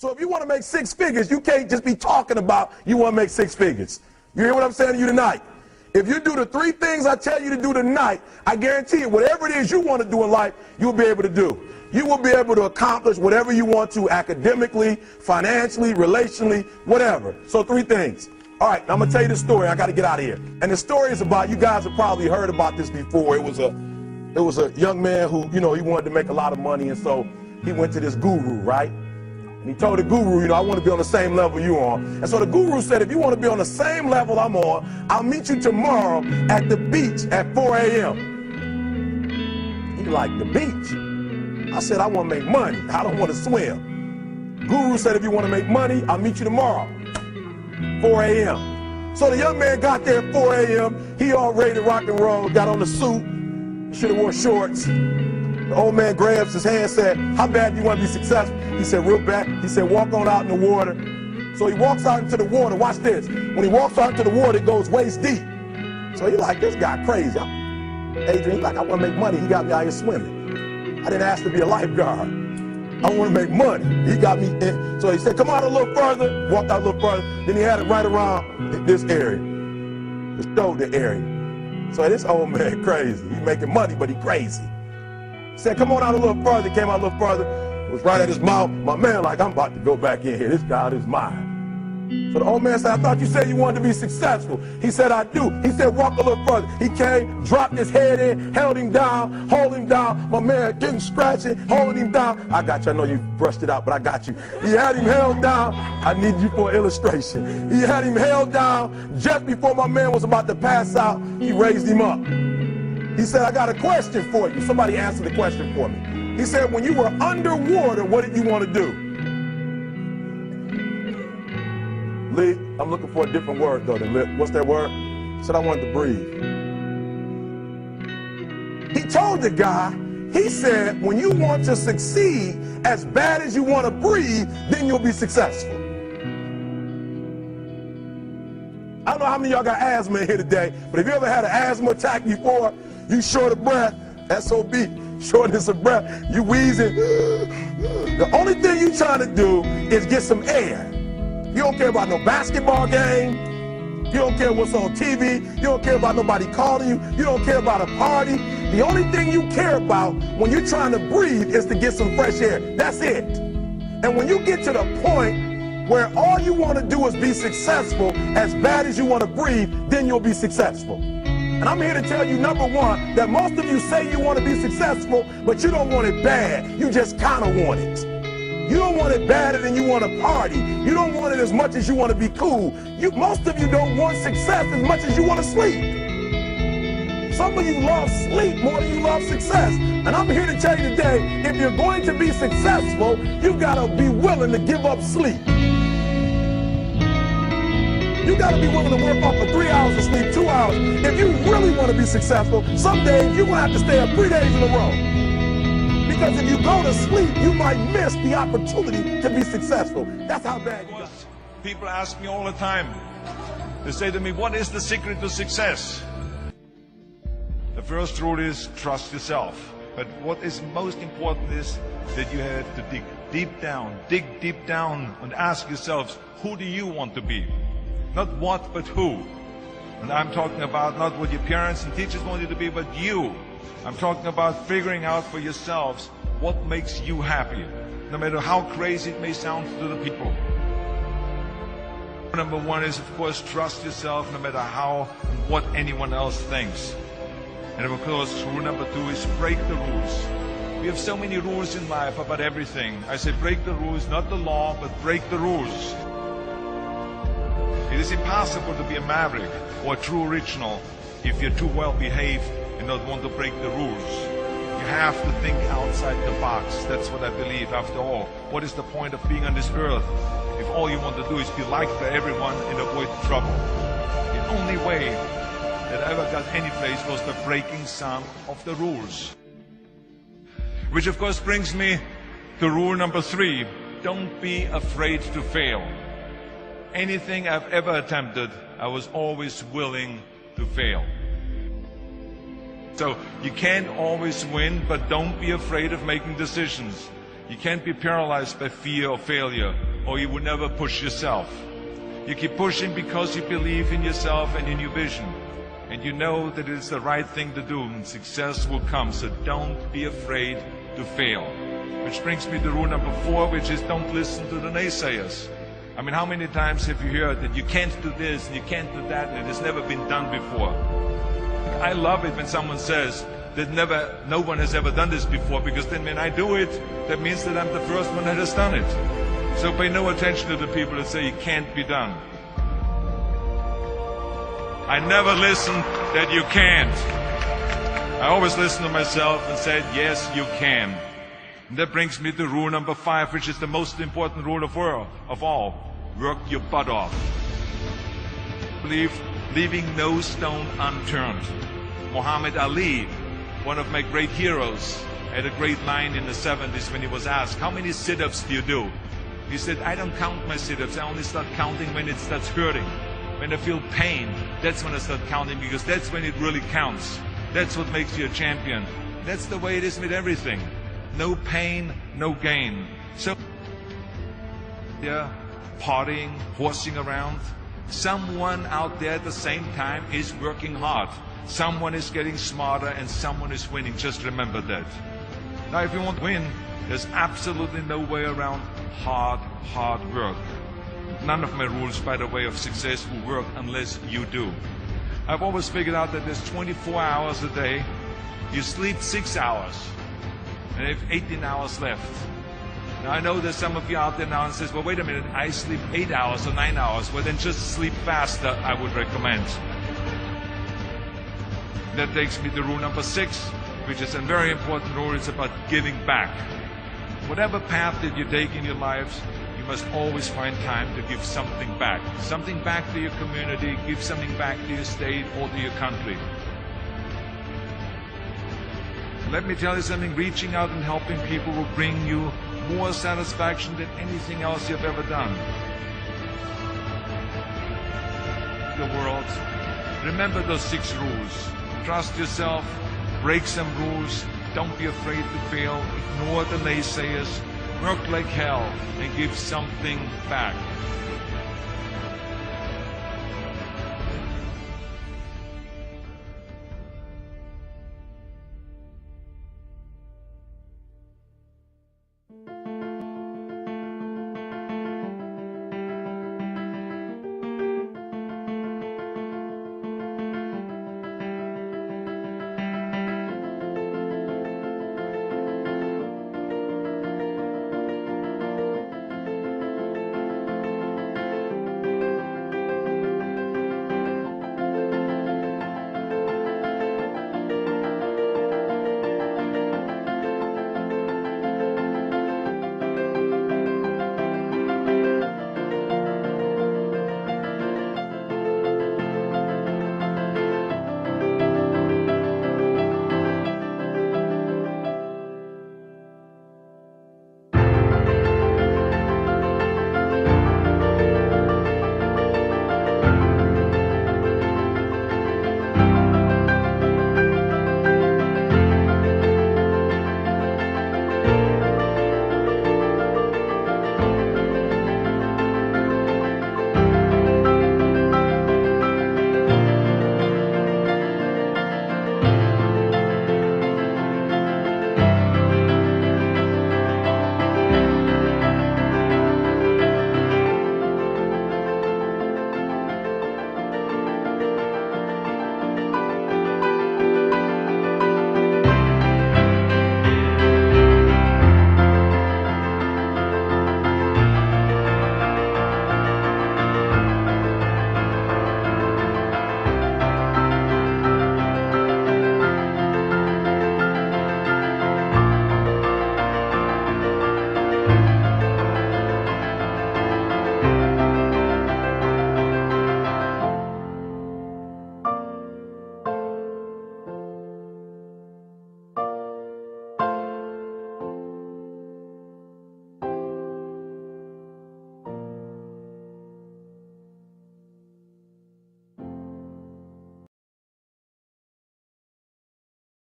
So if you want to make six figures, you can't just be talking about you want to make six figures. You hear what I'm saying to you tonight? If you do the three things I tell you to do tonight, I guarantee you, whatever it is you want to do in life, you'll be able to do. You will be able to accomplish whatever you want to academically, financially, relationally, whatever. So three things. All right, I'm going to tell you the story. I got to get out of here. And the story is about, you guys have probably heard about this before. It was a young man who, he wanted to make a lot of money, and so he went to this guru, right? And he told the guru, I want to be on the same level you're on. And so the guru said, if you want to be on the same level I'm on, I'll meet you tomorrow at the beach at 4 a.m. He like, the beach? I said, I want to make money. I don't want to swim. Guru said, if you want to make money, I'll meet you tomorrow, 4 a.m. So the young man got there at 4 a.m. He all ready to rock and roll, got on the suit, should have wore shorts. The old man grabs his hand and said, how bad do you want to be successful? He said, real bad. He said, walk on out in the water. So he walks out into the water. Watch this. When he walks out into the water, it goes waist deep. So he's like, this guy crazy. Adrian, he's like, I want to make money. He got me out here swimming. I didn't ask to be a lifeguard. I want to make money. He got me in. So he said, come out a little further. Walked out a little further. Then he had it right around this area, the shoulder area. So this old man crazy. He's making money, but he crazy. He said, come on out a little further. Came out a little further. It was right at his mouth. My man like, I'm about to go back in here. This God is mine. So the old man said, I thought you said you wanted to be successful. He said, I do. He said, walk a little further. He came, dropped his head in, held him down, hold him down. My man getting scratching, holding him down. I got you. I know you brushed it out, but I got you. He had him held down. I need you for an illustration. He had him held down. Just before my man was about to pass out, he raised him up. He said, I got a question for you. Somebody answer the question for me. He said, when you were underwater, what did you want to do? Lee, I'm looking for a different word though than lip. What's that word? He said, I wanted to breathe. He told the guy, he said, when you want to succeed as bad as you want to breathe, then you'll be successful. I don't know how many of y'all got asthma in here today, but if you ever had an asthma attack before, you short of breath, SOB, shortness of breath, you wheezing. The only thing you trying to do is get some air. You don't care about no basketball game. You don't care what's on TV. You don't care about nobody calling you. You don't care about a party. The only thing you care about when you're trying to breathe is to get some fresh air. That's it. And when you get to the point where all you want to do is be successful as bad as you want to breathe, then you'll be successful. And I'm here to tell you, number one, that most of you say you want to be successful, but you don't want it bad. You just kind of want it. You don't want it badder than you want to party. You don't want it as much as you want to be cool. Most of you don't want success as much as you want to sleep. Some of you love sleep more than you love success. And I'm here to tell you today, if you're going to be successful, you've got to be willing to give up sleep. You got to be willing to work off for 3 hours of sleep, 2 hours. If you really want to be successful, some days you're going to have to stay up 3 days in a row. Because if you go to sleep, you might miss the opportunity to be successful. That's how bad you got. People ask me all the time. They say to me, what is the secret to success? The first rule is trust yourself. But what is most important is that you have to dig deep down and ask yourselves, who do you want to be? Not what, but who. And I'm talking about not what your parents and teachers want you to be, but you. I'm talking about figuring out for yourselves what makes you happy, no matter how crazy it may sound to the people. Number one is, of course, trust yourself no matter how and what anyone else thinks. And of course, rule number two is break the rules. We have so many rules in life about everything. I say break the rules, not the law, but break the rules. It is impossible to be a maverick or a true original if you're too well behaved and not want to break the rules. You have to think outside the box. That's what I believe. After all, what is the point of being on this earth if all you want to do is be liked by everyone and avoid trouble? The only way that I ever got any place was by breaking some of the rules. Which of course brings me to rule number 3. Don't be afraid to fail. Anything I've ever attempted, I was always willing to fail. So you can't always win, but don't be afraid of making decisions. You can't be paralyzed by fear of failure. or you will never push yourself. You keep pushing because you believe in yourself and in your vision. And you know that it is the right thing to do, and success will come. So don't be afraid to fail. Which brings me to rule number 4, which is don't listen to the naysayers. I mean, how many times have you heard that you can't do this and you can't do that and it has never been done before? I love it when someone says that no one has ever done this before, because then when I do it, that means that I'm the first one that has done it. So pay no attention to the people that say it can't be done. I never listen that you can't. I always listen to myself and said, yes, you can. And that brings me to rule number 5, which is the most important rule of all. Work your butt off. Leaving no stone unturned. Muhammad Ali, one of my great heroes, had a great line in the 70s when he was asked, how many sit-ups do you do? He said, I don't count my sit-ups. I only start counting when it starts hurting. When I feel pain, that's when I start counting, because that's when it really counts. That's what makes you a champion. That's the way it is with everything. No pain, no gain. So, yeah, partying, horsing around. Someone out there at the same time is working hard. Someone is getting smarter and someone is winning. Just remember that. Now, if you want to win, there's absolutely no way around hard work. None of my rules, by the way, of success will work unless you do. I've always figured out that there's 24 hours a day. You sleep 6 hours, and you have 18 hours left. Now, I know there's some of you out there now and says, well, wait a minute, I sleep 8 hours or 9 hours. Well, then just sleep faster, I would recommend. That takes me to rule number 6, which is a very important rule. It's about giving back. Whatever path that you take in your lives, you must always find time to give something back. Something back to your community, give something back to your state or to your country. Let me tell you something, reaching out and helping people will bring you more satisfaction than anything else you've ever done. The world. Remember those 6 rules. Trust yourself, break some rules, don't be afraid to fail, ignore the naysayers, work like hell, and give something back.